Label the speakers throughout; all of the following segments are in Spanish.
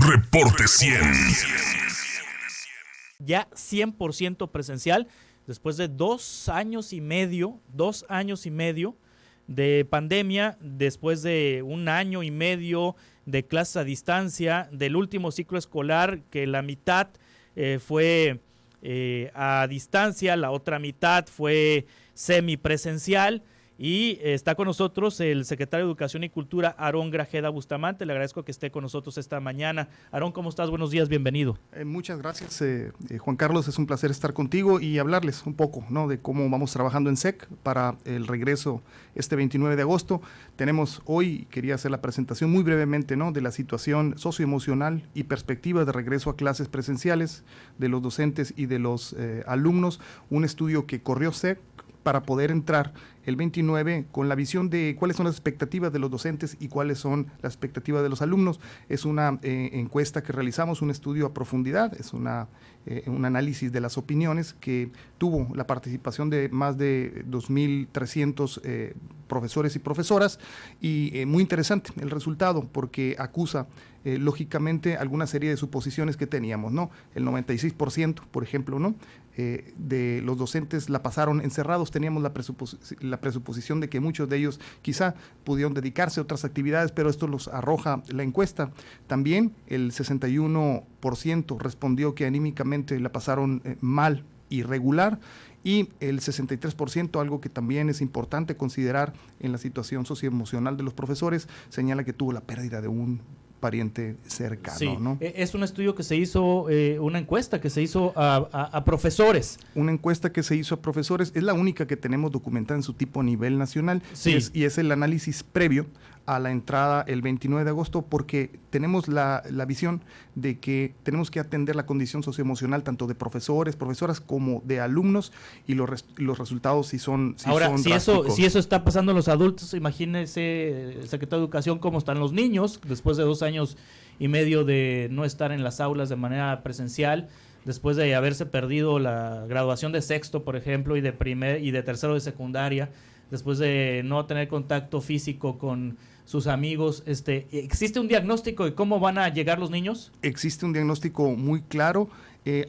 Speaker 1: Reporte 100.
Speaker 2: Ya 100% presencial, después de 2 años y medio de pandemia, después de 1 año y medio de clases a distancia, del último ciclo escolar, que la mitad fue a distancia, la otra mitad fue semipresencial. Y está con nosotros el secretario de Educación y Cultura, Aarón Grajeda Bustamante. Le agradezco que esté con nosotros esta mañana. Aarón, ¿cómo estás? Buenos días, bienvenido.
Speaker 3: Muchas gracias, Juan Carlos. Es un placer estar contigo y hablarles un poco, ¿no?, de cómo vamos trabajando en SEC para el regreso este 29 de agosto. Tenemos hoy, quería hacer la presentación muy brevemente, ¿no?, de la situación socioemocional y perspectiva de regreso a clases presenciales de los docentes y de los alumnos. Un estudio que corrió SEC para poder entrar el 29 con la visión de cuáles son las expectativas de los docentes y cuáles son las expectativas de los alumnos. Es una encuesta que realizamos, un estudio a profundidad, es un análisis de las opiniones que tuvo la participación de más de 2.300 profesores y profesoras, y muy interesante el resultado porque acusa lógicamente alguna serie de suposiciones que teníamos, ¿no? El 96%, por ejemplo, ¿no?, de los docentes la pasaron encerrados. Teníamos la presuposición de que muchos de ellos quizá pudieron dedicarse a otras actividades, pero esto los arroja la encuesta. También el 61% respondió que anímicamente la pasaron mal y regular, y el 63%, algo que también es importante considerar en la situación socioemocional de los profesores, señala que tuvo la pérdida de un pariente cercano.
Speaker 2: Sí,
Speaker 3: ¿no?
Speaker 2: Es un estudio que se hizo, una encuesta que se hizo a profesores.
Speaker 3: Una encuesta que se hizo a profesores, es la única que tenemos documentada en su tipo a nivel nacional,
Speaker 2: sí.
Speaker 3: y es el análisis previo a la entrada el 29 de agosto, porque tenemos la visión de que tenemos que atender la condición socioemocional tanto de profesores, profesoras como de alumnos, y los resultados sí son
Speaker 2: Ahora,
Speaker 3: son
Speaker 2: si eso está pasando en los adultos, imagínese, secretario de Educación, cómo están los niños después de 2 años y medio de no estar en las aulas de manera presencial, después de haberse perdido la graduación de sexto, por ejemplo, y de tercero de secundaria, después de no tener contacto físico con sus amigos. ¿Existe un diagnóstico de cómo van a llegar los niños?
Speaker 3: Existe un diagnóstico muy claro.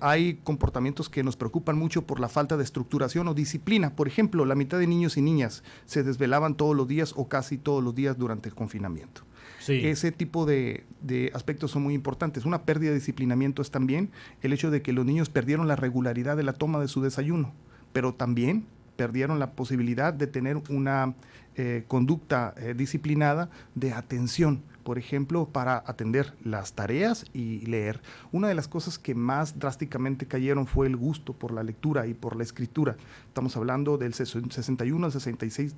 Speaker 3: Hay comportamientos que nos preocupan mucho por la falta de estructuración o disciplina. Por ejemplo, la mitad de niños y niñas se desvelaban todos los días o casi todos los días durante el confinamiento.
Speaker 2: Sí.
Speaker 3: Ese tipo de aspectos son muy importantes. Una pérdida de disciplinamiento es también el hecho de que los niños perdieron la regularidad de la toma de su desayuno, pero también perdieron la posibilidad de tener una conducta disciplinada de atención, por ejemplo, para atender las tareas y leer. Una de las cosas que más drásticamente cayeron fue el gusto por la lectura y por la escritura. Estamos hablando del 61 al 66%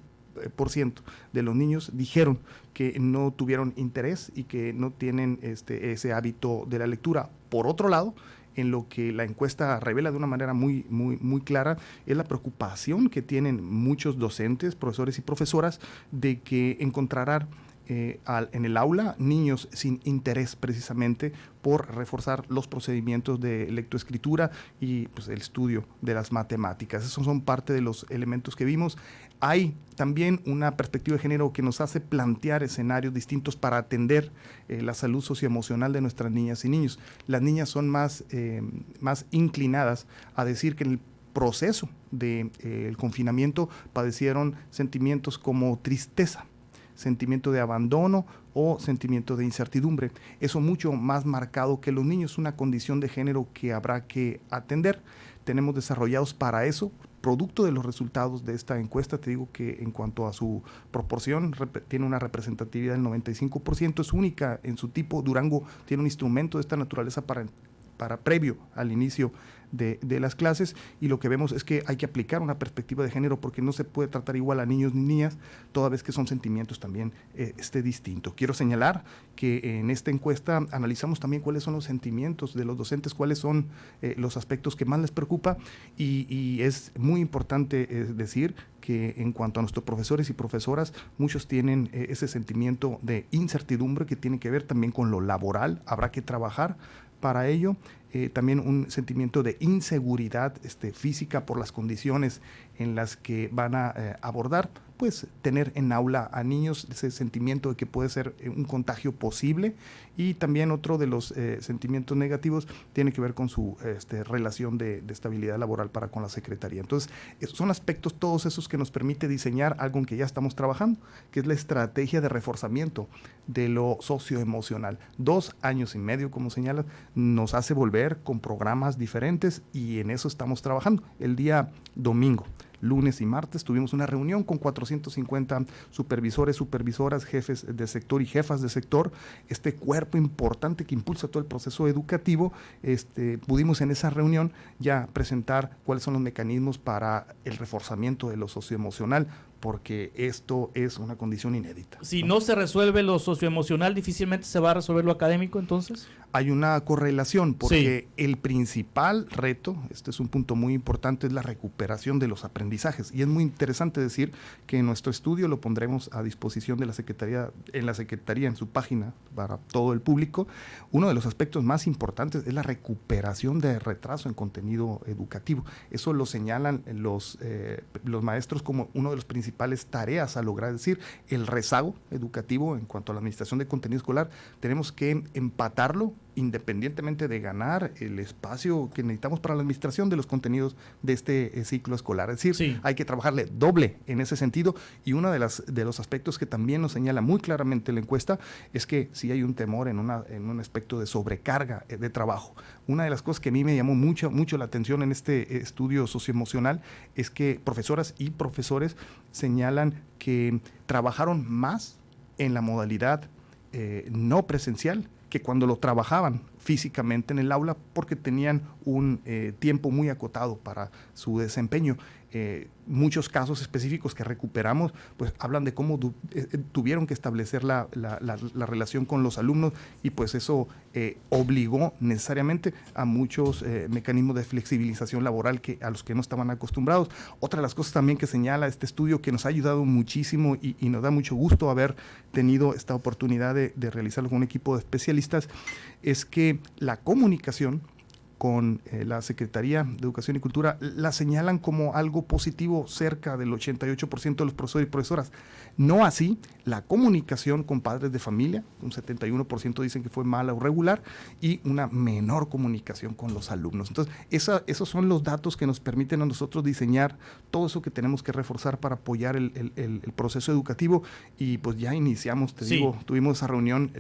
Speaker 3: de los niños dijeron que no tuvieron interés y que no tienen ese hábito de la lectura. Por otro lado, en lo que la encuesta revela de una manera muy clara, es la preocupación que tienen muchos docentes, profesores y profesoras de que encontrarán en el aula niños sin interés precisamente por reforzar los procedimientos de lectoescritura y pues, el estudio de las matemáticas. Esos son parte de los elementos que vimos. Hay también una perspectiva de género que nos hace plantear escenarios distintos para atender la salud socioemocional de nuestras niñas y niños. Las niñas son más inclinadas a decir que en el proceso del confinamiento padecieron sentimientos como tristeza, sentimiento de abandono o sentimiento de incertidumbre. Eso mucho más marcado que los niños, una condición de género que habrá que atender. Tenemos desarrollados para eso, producto de los resultados de esta encuesta. Te digo que en cuanto a su proporción, tiene una representatividad del 95%, es única en su tipo. Durango tiene un instrumento de esta naturaleza para previo al inicio de las clases, y lo que vemos es que hay que aplicar una perspectiva de género porque no se puede tratar igual a niños ni niñas, toda vez que son sentimientos también distintos. Quiero señalar que en esta encuesta analizamos también cuáles son los sentimientos de los docentes, cuáles son los aspectos que más les preocupa, y es muy importante decir que en cuanto a nuestros profesores y profesoras, muchos tienen ese sentimiento de incertidumbre que tiene que ver también con lo laboral. Habrá que trabajar para ello. también un sentimiento de inseguridad física por las condiciones en las que van a abordar, pues tener en aula a niños, ese sentimiento de que puede ser un contagio posible. Y también otro de los sentimientos negativos tiene que ver con su relación de estabilidad laboral para con la Secretaría. Entonces, son aspectos todos esos que nos permite diseñar algo en que ya estamos trabajando, que es la estrategia de reforzamiento de lo socioemocional. 2 años y medio, como señalas, nos hace volver con programas diferentes y en eso estamos trabajando. El día domingo, lunes y martes tuvimos una reunión con 450 supervisores, supervisoras, jefes de sector y jefas de sector, este cuerpo importante que impulsa todo el proceso educativo. Pudimos en esa reunión ya presentar cuáles son los mecanismos para el reforzamiento de lo socioemocional, porque esto es una condición inédita.
Speaker 2: Si no se resuelve lo socioemocional, difícilmente se va a resolver lo académico, entonces.
Speaker 3: Hay una correlación, porque el principal reto, este es un punto muy importante, es la recuperación de los aprendizajes. Y es muy interesante decir que nuestro estudio lo pondremos a disposición de la Secretaría, en su página para todo el público. Uno de los aspectos más importantes es la recuperación de retraso en contenido educativo. Eso lo señalan los maestros como uno de los principales tareas a lograr, es decir, el rezago educativo en cuanto a la administración de contenido escolar. Tenemos que empatarlo independientemente de ganar el espacio que necesitamos para la administración de los contenidos de este ciclo escolar. Es decir, hay que trabajarle doble en ese sentido, y uno de los aspectos que también nos señala muy claramente la encuesta es que sí hay un temor en un aspecto de sobrecarga de trabajo. Una de las cosas que a mí me llamó mucho la atención en este estudio socioemocional es que profesoras y profesores señalan que trabajaron más en la modalidad no presencial que cuando lo trabajaban físicamente en el aula, porque tenían un tiempo muy acotado para su desempeño. Muchos casos específicos que recuperamos pues hablan de cómo tuvieron que establecer la relación con los alumnos, y pues eso obligó necesariamente a muchos mecanismos de flexibilización laboral a los que no estaban acostumbrados. Otra de las cosas también que señala este estudio, que nos ha ayudado muchísimo y nos da mucho gusto haber tenido esta oportunidad de realizarlo con un equipo de especialistas, es que la comunicación con la Secretaría de Educación y Cultura la señalan como algo positivo cerca del 88% de los profesores y profesoras. No así la comunicación con padres de familia, un 71% dicen que fue mala o regular, y una menor comunicación con los alumnos. Entonces, esos son los datos que nos permiten a nosotros diseñar todo eso que tenemos que reforzar para apoyar el proceso educativo. Y pues ya iniciamos, digo, tuvimos esa reunión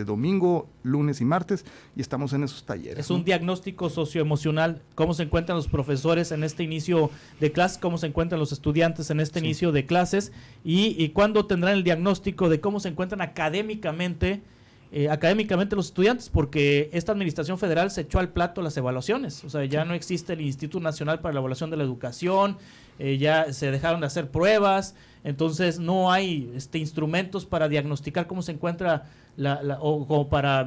Speaker 3: domingo, lunes y martes, y estamos en esos talleres.
Speaker 2: Es un diagnóstico socioemocional, cómo se encuentran los profesores en este inicio de clases, cómo se encuentran los estudiantes en este inicio de clases, y cuándo tendrán el diagnóstico de cómo se encuentran académicamente los estudiantes, porque esta administración federal se echó al plato las evaluaciones. O sea, ya no existe el Instituto Nacional para la Evaluación de la Educación, ya se dejaron de hacer pruebas, entonces no hay instrumentos para diagnosticar cómo se encuentra o para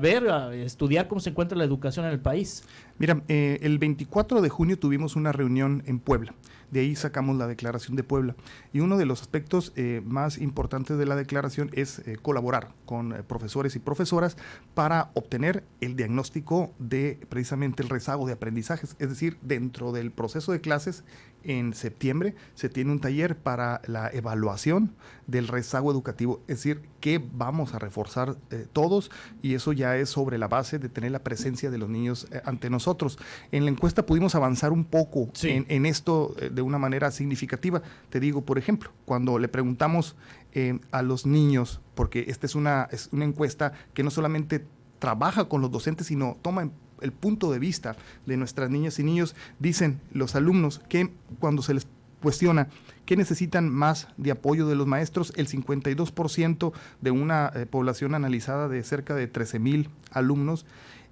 Speaker 2: estudiar cómo se encuentra la educación en el país.
Speaker 3: Mira, el 24 de junio tuvimos una reunión en Puebla. De ahí sacamos la declaración de Puebla. Y uno de los aspectos más importantes de la declaración es colaborar con profesores y profesoras para obtener el diagnóstico de precisamente el rezago de aprendizajes. Es decir, dentro del proceso de clases, en septiembre se tiene un taller para la evaluación del rezago educativo. Es decir, que vamos a reforzar todos, y eso ya es sobre la base de tener la presencia de los niños ante nosotros. En la encuesta pudimos avanzar un poco en esto de una manera significativa. Te digo, por ejemplo, cuando le preguntamos a los niños, porque esta es una encuesta que no solamente trabaja con los docentes, sino toma el punto de vista de nuestras niñas y niños, dicen los alumnos que cuando se les cuestiona qué necesitan más de apoyo de los maestros, el 52% de una población analizada de cerca de 13,000 alumnos,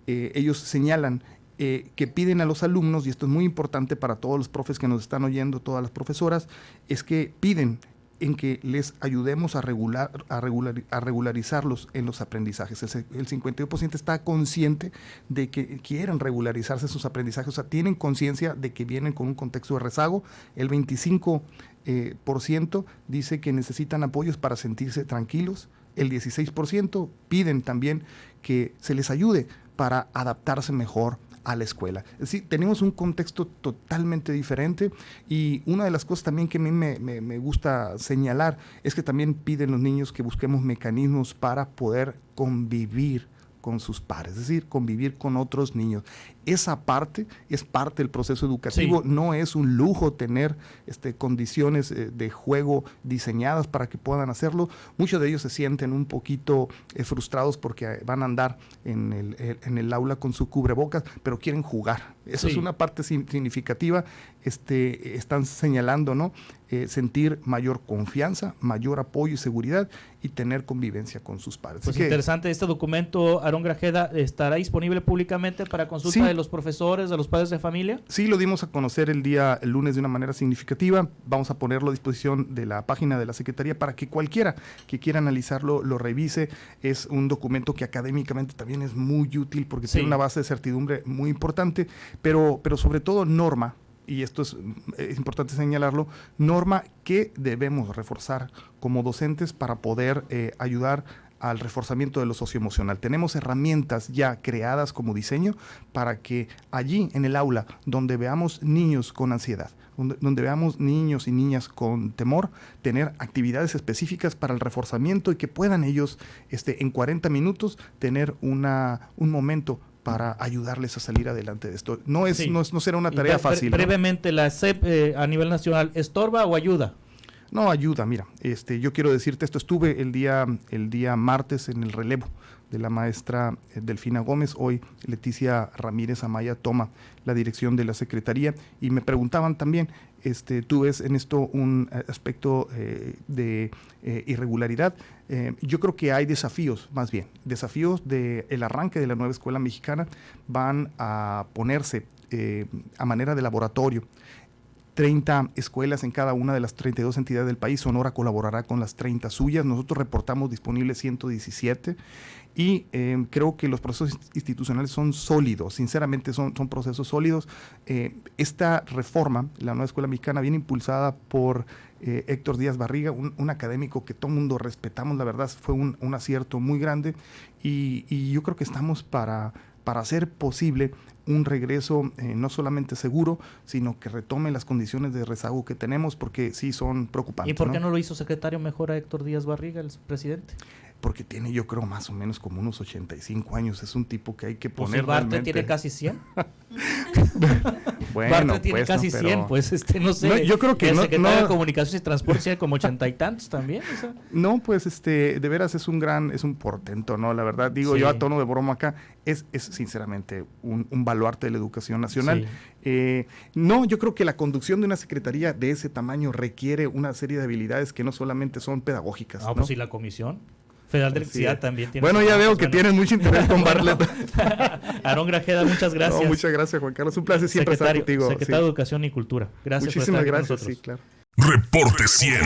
Speaker 3: ellos señalan que piden a los alumnos, y esto es muy importante para todos los profes que nos están oyendo, todas las profesoras, es que piden en que les ayudemos a regularizarlos en los aprendizajes. El 52% está consciente de que quieren regularizarse sus aprendizajes, o sea, tienen conciencia de que vienen con un contexto de rezago. El 25% dice que necesitan apoyos para sentirse tranquilos. El 16% piden también que se les ayude para adaptarse mejor a la escuela. Es decir, tenemos un contexto totalmente diferente, y una de las cosas también que a mí me gusta señalar es que también piden los niños que busquemos mecanismos para poder convivir con sus pares, es decir, convivir con otros niños. Esa parte es parte del proceso educativo. Sí. No es un lujo tener condiciones de juego diseñadas para que puedan hacerlo. Muchos de ellos se sienten un poquito frustrados porque van a andar en el aula con su cubrebocas, pero quieren jugar. Eso es una parte significativa. Están señalando, ¿no? Sentir mayor confianza, mayor apoyo y seguridad, y tener convivencia con sus padres.
Speaker 2: Pues interesante. Este documento, Aarón Grajeda, ¿estará disponible públicamente para consulta de los profesores, de los padres de familia?
Speaker 3: Sí, lo dimos a conocer el lunes de una manera significativa. Vamos a ponerlo a disposición de la página de la Secretaría para que cualquiera que quiera analizarlo lo revise. Es un documento que académicamente también es muy útil porque tiene una base de certidumbre muy importante, pero sobre todo norma, y esto es importante señalarlo, norma que debemos reforzar como docentes para poder ayudar al reforzamiento de lo socioemocional. Tenemos herramientas ya creadas como diseño para que allí en el aula, donde veamos niños con ansiedad, donde veamos niños y niñas con temor, tener actividades específicas para el reforzamiento, y que puedan ellos en 40 minutos tener un momento para ayudarles a salir adelante de esto. No será una tarea fácil.
Speaker 2: Brevemente, ¿no? ¿La SEP a nivel nacional estorba o ayuda?
Speaker 3: No, ayuda. Mira, yo quiero decirte esto. Estuve el día martes en el relevo de la maestra Delfina Gómez. Hoy Leticia Ramírez Amaya toma la dirección de la Secretaría, y me preguntaban también, ¿tú ves en esto un aspecto de irregularidad? Yo creo que hay desafíos, más bien, desafíos del arranque de la nueva escuela mexicana. Van a ponerse a manera de laboratorio 30 escuelas en cada una de las 32 entidades del país. Sonora colaborará con las 30 suyas. Nosotros reportamos disponibles 117, y creo que los procesos institucionales son sólidos. Sinceramente son procesos sólidos. Esta reforma, la nueva escuela mexicana, viene impulsada por Héctor Díaz Barriga, un académico que todo el mundo respetamos. La verdad fue un acierto muy grande, y yo creo que estamos para hacer posible un regreso no solamente seguro, sino que retome las condiciones de rezago que tenemos, porque sí son preocupantes.
Speaker 2: ¿Y por qué no lo hizo secretario mejor a Héctor Díaz Barriga, el presidente?
Speaker 3: Porque tiene, yo creo, más o menos como unos 85 años. Es un tipo que hay que poner.
Speaker 2: Pues Bartlett tiene casi 100.
Speaker 3: Bueno,
Speaker 2: Bartlett tiene casi 100, pues no sé.
Speaker 3: No, yo creo que
Speaker 2: el secretario de Comunicaciones y Transporte tiene como 80 y tantos también. O sea.
Speaker 3: No, pues de veras es un portento, ¿no? La verdad, digo yo a tono de broma acá, es sinceramente un baluarte de la educación nacional. Sí. No, yo creo que la conducción de una secretaría de ese tamaño requiere una serie de habilidades que no solamente son pedagógicas.
Speaker 2: ¿no? Pues y la comisión Federal de Electricidad también tiene.
Speaker 3: Bueno, ya veo que tienes mucho interés con Bartlett.
Speaker 2: Aarón Grajeda, muchas gracias.
Speaker 3: No, muchas gracias, Juan Carlos. Un placer siempre estar contigo.
Speaker 2: Secretario de Educación y Cultura. Gracias.
Speaker 3: Muchísimas gracias, sí, claro.
Speaker 1: Reporte 100.